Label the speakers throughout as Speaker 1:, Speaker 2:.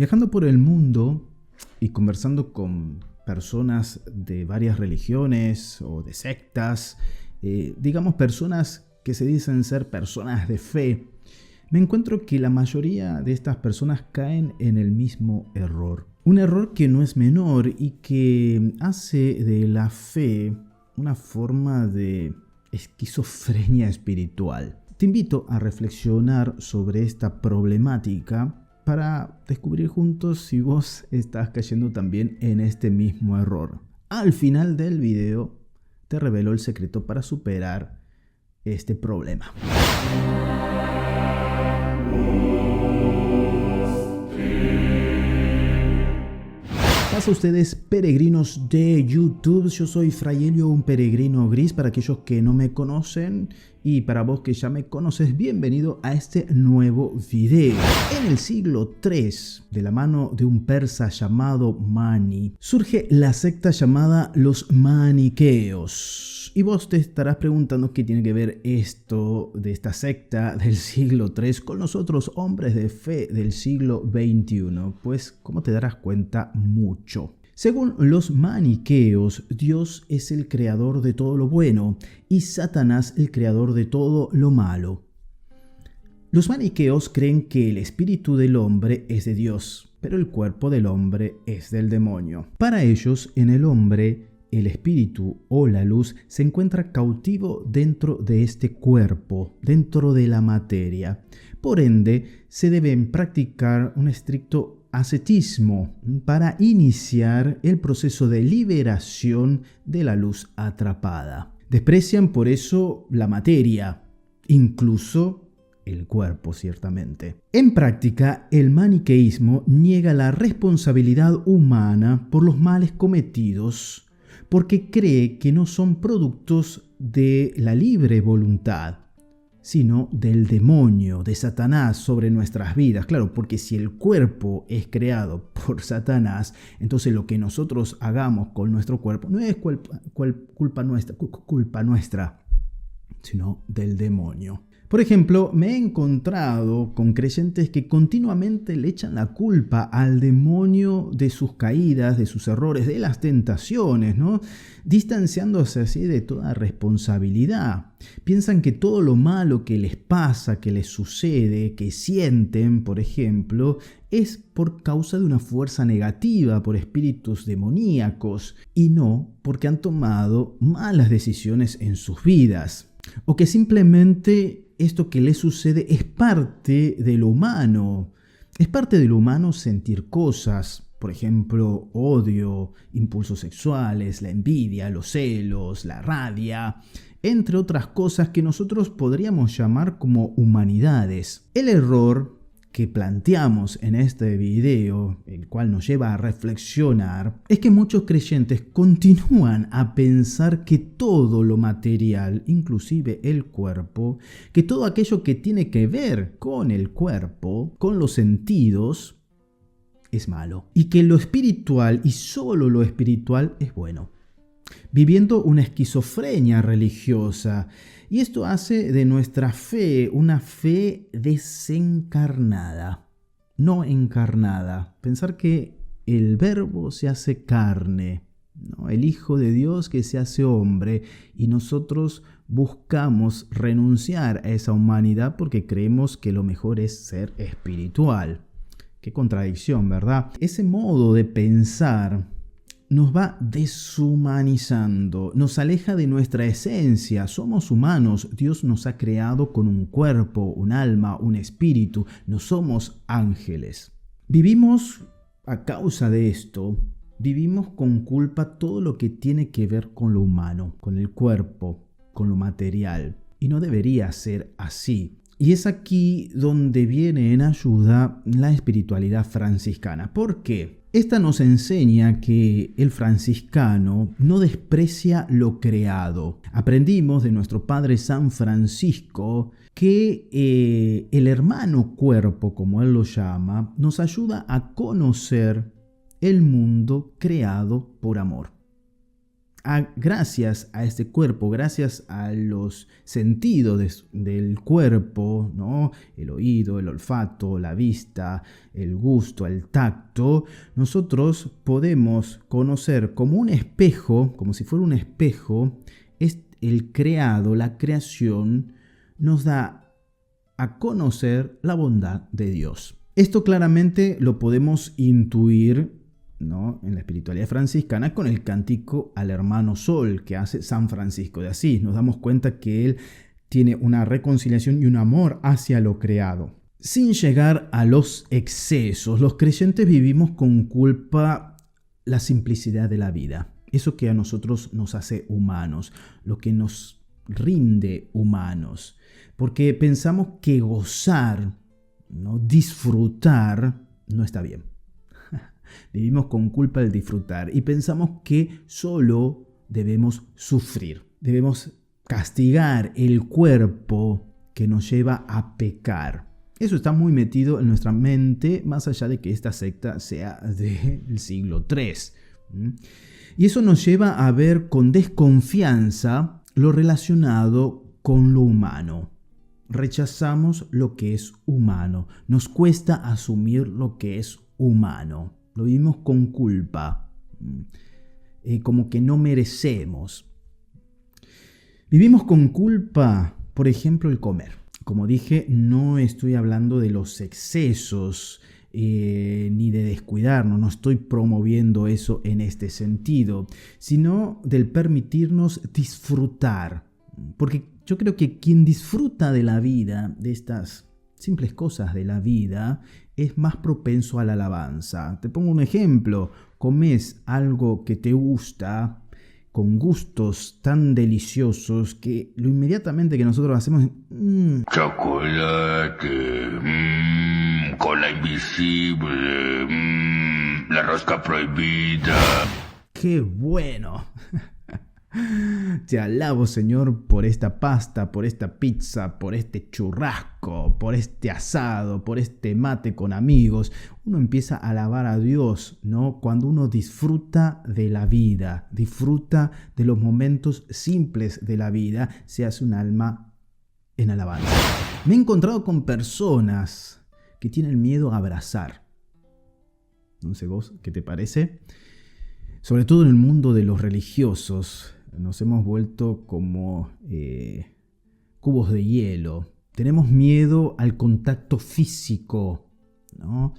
Speaker 1: Viajando por el mundo y conversando con personas de varias religiones o de sectas, digamos personas que se dicen ser personas de fe, me encuentro que la mayoría de estas personas caen en el mismo error. Un error que no es menor y que hace de la fe una forma de esquizofrenia espiritual. Te invito a reflexionar sobre esta problemática para descubrir juntos si vos estás cayendo también en este mismo error. Al final del video te revelo el secreto para superar este problema. Pasa ustedes, peregrinos de YouTube. Yo soy Fray Helio, un peregrino gris para aquellos que no me conocen, y para vos que ya me conoces, bienvenido a este nuevo video. En el siglo III, de la mano de un persa llamado Mani, surge la secta llamada los maniqueos. Y vos te estarás preguntando qué tiene que ver esto de esta secta del siglo III con los otros hombres de fe del siglo XXI. Pues, como te darás cuenta, mucho. Según los maniqueos, Dios es el creador de todo lo bueno y Satanás el creador de todo lo malo. Los maniqueos creen que el espíritu del hombre es de Dios, pero el cuerpo del hombre es del demonio. Para ellos, en el hombre, el espíritu o la luz se encuentra cautivo dentro de este cuerpo, dentro de la materia. Por ende, se deben practicar un estricto ascetismo para iniciar el proceso de liberación de la luz atrapada. Desprecian por eso la materia, incluso el cuerpo, ciertamente. En práctica, el maniqueísmo niega la responsabilidad humana por los males cometidos, porque cree que no son productos de la libre voluntad, sino del demonio, de Satanás sobre nuestras vidas. Claro, porque si el cuerpo es creado por Satanás, entonces lo que nosotros hagamos con nuestro cuerpo no es culpa nuestra, sino del demonio. Por ejemplo, me he encontrado con creyentes que continuamente le echan la culpa al demonio de sus caídas, de sus errores, de las tentaciones, ¿no? Distanciándose así de toda responsabilidad. Piensan que todo lo malo que les pasa, que les sucede, que sienten, por ejemplo, es por causa de una fuerza negativa, por espíritus demoníacos, y no porque han tomado malas decisiones en sus vidas. O que simplemente esto que les sucede es parte de lo humano. Es parte de lo humano sentir cosas, por ejemplo, odio, impulsos sexuales, la envidia, los celos, la rabia, entre otras cosas que nosotros podríamos llamar como humanidades. El error que planteamos en este video, el cual nos lleva a reflexionar, es que muchos creyentes continúan a pensar que todo lo material, inclusive el cuerpo, que todo aquello que tiene que ver con el cuerpo, con los sentidos, es malo, y que lo espiritual y solo lo espiritual es bueno, viviendo una esquizofrenia religiosa. Y esto hace de nuestra fe una fe desencarnada, no encarnada. Pensar que el Verbo se hace carne, ¿no? El Hijo de Dios que se hace hombre, y nosotros buscamos renunciar a esa humanidad porque creemos que lo mejor es ser espiritual. Qué contradicción, ¿verdad? Ese modo de pensar nos va deshumanizando, nos aleja de nuestra esencia. Somos humanos, Dios nos ha creado con un cuerpo, un alma, un espíritu, no somos ángeles. Vivimos a causa de esto, vivimos con culpa todo lo que tiene que ver con lo humano, con el cuerpo, con lo material, y no debería ser así. Y es aquí donde viene en ayuda la espiritualidad franciscana. ¿Por qué? Esta nos enseña que el franciscano no desprecia lo creado. Aprendimos de nuestro padre San Francisco que el hermano cuerpo, como él lo llama, nos ayuda a conocer el mundo creado por amor. gracias a este cuerpo, gracias a los sentidos del cuerpo, ¿no? El oído, el olfato, la vista, el gusto, el tacto, nosotros podemos conocer como un espejo, como si fuera un espejo, es el creado, la creación nos da a conocer la bondad de Dios. Esto claramente lo podemos intuir, ¿no?, en la espiritualidad franciscana con el cántico al hermano Sol que hace San Francisco de Asís. Nos damos cuenta que él tiene una reconciliación y un amor hacia lo creado. Sin llegar a los excesos, los creyentes vivimos con culpa la simplicidad de la vida. Eso que a nosotros nos hace humanos, lo que nos rinde humanos. Porque pensamos que gozar, ¿no?, disfrutar, no está bien. Vivimos con culpa del disfrutar y pensamos que solo debemos sufrir. Debemos castigar el cuerpo que nos lleva a pecar. Eso está muy metido en nuestra mente, más allá de que esta secta sea del siglo III. Y eso nos lleva a ver con desconfianza lo relacionado con lo humano. Rechazamos lo que es humano. Nos cuesta asumir lo que es humano. Lo vivimos con culpa, como que no merecemos. Vivimos con culpa, por ejemplo, el comer. Como dije, no estoy hablando de los excesos ni de descuidarnos, no estoy promoviendo eso en este sentido, sino del permitirnos disfrutar. Porque yo creo que quien disfruta de la vida, de estas simples cosas de la vida, es más propenso a la alabanza. Te pongo un ejemplo. Comes algo que te gusta, con gustos tan deliciosos, que lo inmediatamente que nosotros hacemos es
Speaker 2: chocolate, cola invisible, la rosca prohibida.
Speaker 1: ¡qué bueno! Te alabo, Señor, por esta pasta, por esta pizza, por este churrasco, por este asado, por este mate con amigos. Uno empieza a alabar a Dios, ¿no? Cuando uno disfruta de la vida, disfruta de los momentos simples de la vida, se hace un alma en alabanza. Me he encontrado con personas que tienen miedo a abrazar. No sé vos, ¿qué te parece? Sobre todo en el mundo de los religiosos, nos hemos vuelto como cubos de hielo. Tenemos miedo al contacto físico, ¿no?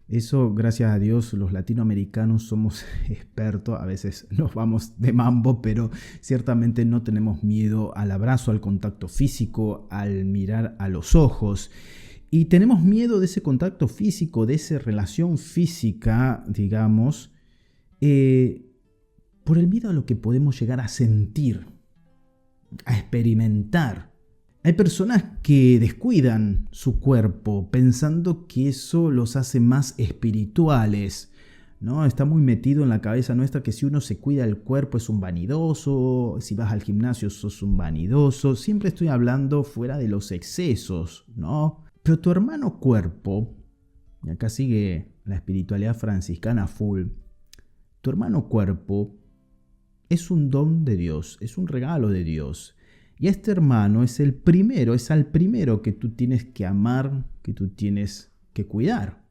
Speaker 1: Eso, gracias a Dios, los latinoamericanos somos expertos. A veces nos vamos de mambo, pero ciertamente no tenemos miedo al abrazo, al contacto físico, al mirar a los ojos. Y tenemos miedo de ese contacto físico, de esa relación física, digamos, por el miedo a lo que podemos llegar a sentir, a experimentar. Hay personas que descuidan su cuerpo pensando que eso los hace más espirituales, ¿no? Está muy metido en la cabeza nuestra que si uno se cuida el cuerpo es un vanidoso, si vas al gimnasio sos un vanidoso. Siempre estoy hablando fuera de los excesos, ¿no? Pero tu hermano cuerpo, y acá sigue la espiritualidad franciscana full, tu hermano cuerpo es un don de Dios, es un regalo de Dios. Y este hermano es al primero que tú tienes que amar, que tú tienes que cuidar.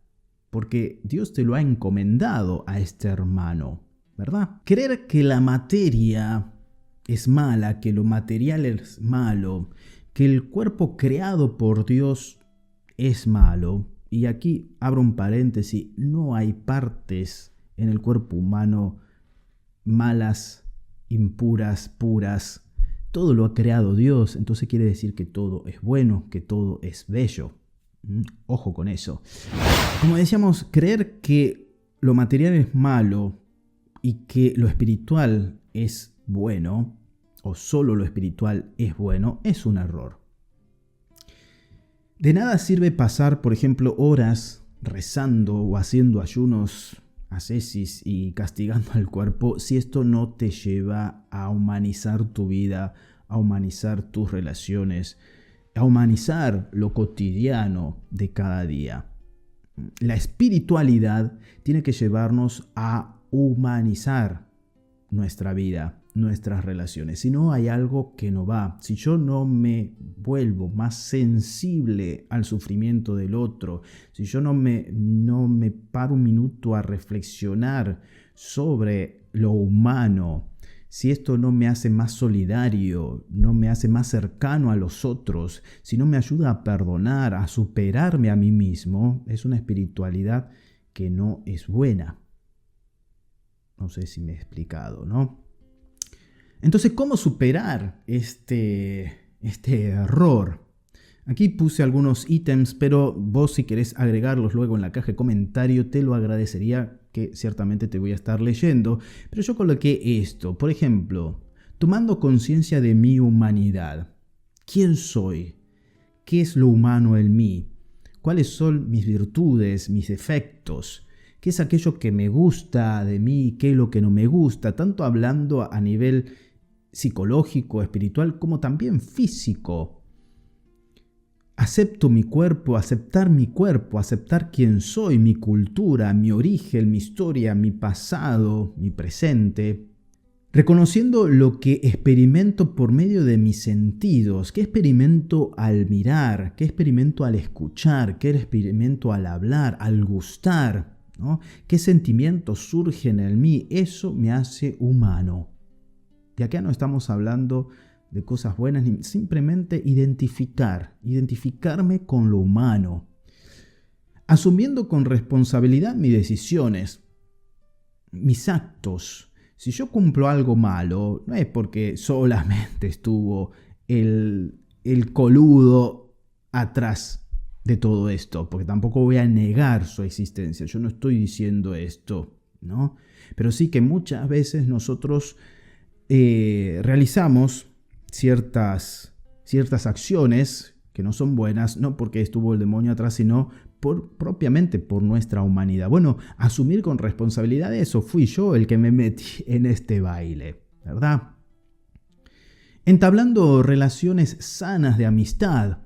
Speaker 1: Porque Dios te lo ha encomendado a este hermano, ¿verdad? Creer que la materia es mala, que lo material es malo, que el cuerpo creado por Dios es malo. Y aquí abro un paréntesis, no hay partes en el cuerpo humano malas, impuras, puras. Todo lo ha creado Dios, entonces quiere decir que todo es bueno, que todo es bello. Ojo con eso. Como decíamos, creer que lo material es malo y que lo espiritual es bueno, o solo lo espiritual es bueno, es un error. De nada sirve pasar, por ejemplo, horas rezando o haciendo ayunos, ascesis y castigando al cuerpo si esto no te lleva a humanizar tu vida, a humanizar tus relaciones, a humanizar lo cotidiano de cada día. La espiritualidad tiene que llevarnos a humanizar nuestra vida, nuestras relaciones. Si no, hay algo que no va. Si yo no me vuelvo más sensible al sufrimiento del otro, si yo no me paro un minuto a reflexionar sobre lo humano, si esto no me hace más solidario, no me hace más cercano a los otros, si no me ayuda a perdonar, a superarme a mí mismo, es una espiritualidad que no es buena. No sé si me he explicado, ¿no? Entonces, ¿cómo superar este error? Aquí puse algunos ítems, pero vos si querés agregarlos luego en la caja de comentario, te lo agradecería, que ciertamente te voy a estar leyendo. Pero yo coloqué esto, por ejemplo, tomando conciencia de mi humanidad. ¿Quién soy? ¿Qué es lo humano en mí? ¿Cuáles son mis virtudes, mis defectos? ¿Qué es aquello que me gusta de mí? ¿Qué es lo que no me gusta? Tanto hablando a nivel psicológico, espiritual, como también físico. Acepto mi cuerpo, aceptar quién soy, mi cultura, mi origen, mi historia, mi pasado, mi presente. Reconociendo lo que experimento por medio de mis sentidos, qué experimento al mirar, qué experimento al escuchar, qué experimento al hablar, al gustar, ¿no? ¿Qué sentimientos surgen en mí? Eso me hace humano. Y acá no estamos hablando de cosas buenas, ni simplemente identificarme con lo humano. Asumiendo con responsabilidad mis decisiones, mis actos. Si yo cumplo algo malo, no es porque solamente estuvo el coludo atrás de todo esto, porque tampoco voy a negar su existencia. Yo no estoy diciendo esto, ¿no? Pero sí que muchas veces nosotros realizamos ciertas acciones que no son buenas, no porque estuvo el demonio atrás, sino propiamente por nuestra humanidad. Bueno, asumir con responsabilidad eso, fui yo el que me metí en este baile, ¿verdad? Entablando relaciones sanas de amistad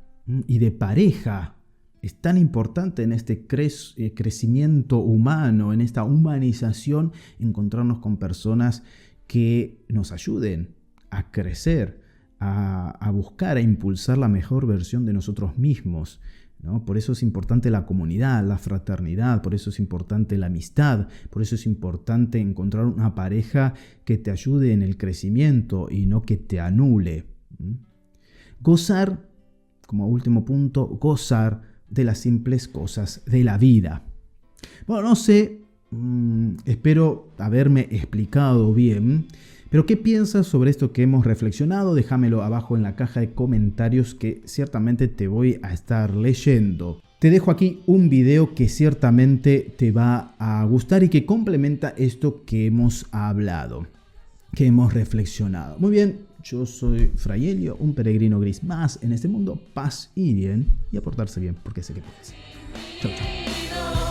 Speaker 1: y de pareja es tan importante en este crecimiento humano, en esta humanización, encontrarnos con personas que nos ayuden a crecer, a buscar, a impulsar la mejor versión de nosotros mismos, ¿no? Por eso es importante la comunidad, la fraternidad, por eso es importante la amistad, por eso es importante encontrar una pareja que te ayude en el crecimiento y no que te anule. Gozar, como último punto, gozar de las simples cosas de la vida. Bueno, no sé, espero haberme explicado bien, pero ¿qué piensas sobre esto que hemos reflexionado? Déjamelo abajo en la caja de comentarios que ciertamente te voy a estar leyendo. Te dejo aquí un video que ciertamente te va a gustar y que complementa esto que hemos hablado, que hemos reflexionado. Muy bien, yo soy Fray Helio, un peregrino gris más en este mundo, paz y bien, y a portarse bien, porque sé que puedes. Chau, chau.